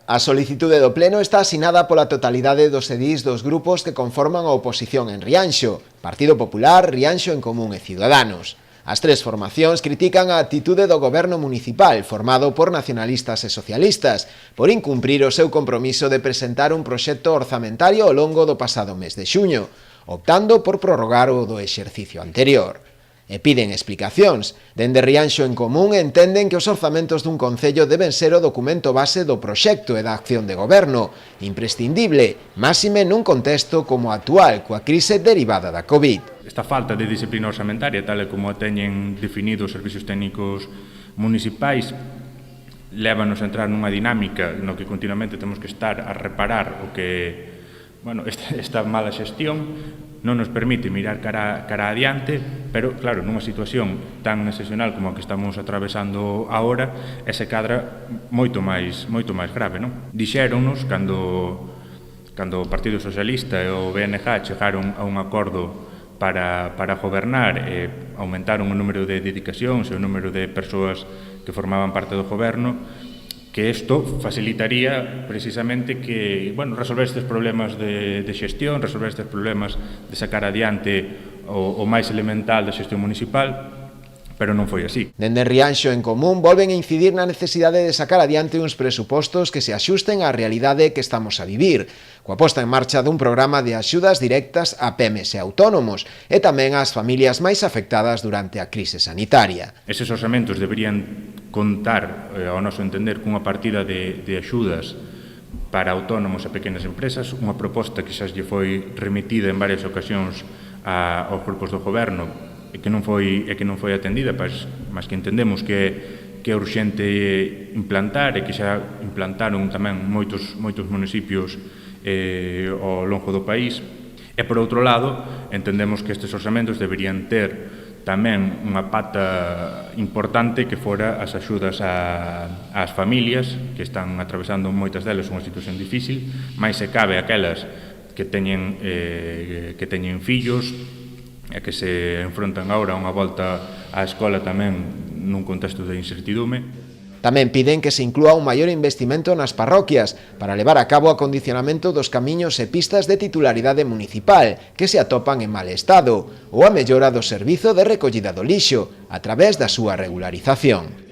A solicitude do Pleno está asinada pola totalidade dos edís dos grupos que conforman a oposición en Rianxo, Partido Popular, Rianxo en Común e Ciudadanos. As tres formacións critican a actitude do goberno municipal, formado por nacionalistas e socialistas, por incumprir o seu compromiso de presentar un proxecto orzamentario ao longo do pasado mes de xuño, optando por prorrogar o do exercicio anterior. E piden explicacións. Dende Rianxo en Común entenden que os orzamentos dun concello deben ser o documento base do proxecto e da acción de goberno, imprescindible, máxime nun contexto como o actual, coa crise derivada da COVID. Esta falta de disciplina orzamentaria, tal e como a teñen definido os servicios técnicos municipais, lévanos a entrar nunha dinámica no que continuamente temos que estar a reparar o que, esta mala xestión non nos permite mirar cara adiante, pero, claro, nunha situación tan excepcional como a que estamos atravesando agora, ese cadra moito máis grave, non? Dixéronnos, cando o Partido Socialista e o BNG chegaron a un acordo para gobernar e aumentaron o número de dedicacións e o número de persoas que formaban parte do goberno, que isto facilitaría precisamente que, resolver estes problemas de xestión, resolver estes problemas de sacar adiante o máis elemental da xestión municipal, pero non foi así. Dende Rianxo en Común volven a incidir na necesidade de sacar adiante uns presupostos que se axusten á realidade que estamos a vivir, coa posta en marcha dun programa de axudas directas a pemes e autónomos e tamén ás familias máis afectadas durante a crise sanitaria. Eses orzamentos deberían contar, ao noso entender, cunha partida de axudas para autónomos e pequenas empresas, unha proposta que xa lle foi remitida en varias ocasións aos grupos do goberno e que non foi atendida, mas que entendemos que é urxente implantar e que xa implantaron tamén moitos municipios ao longo do país. E, por outro lado, entendemos que estes orzamentos deberían ter tamén unha pata importante que fora as axudas ás familias que están atravesando moitas delas unha situación difícil, máis se cabe aquelas que teñen fillos e que se enfrontan agora a unha volta á escola tamén nun contexto de incertidume. Tamén piden que se inclúa un maior investimento nas parroquias para levar a cabo o acondicionamento dos camiños e pistas de titularidade municipal que se atopan en mal estado ou a mellora do servizo de recollida do lixo a través da súa regularización.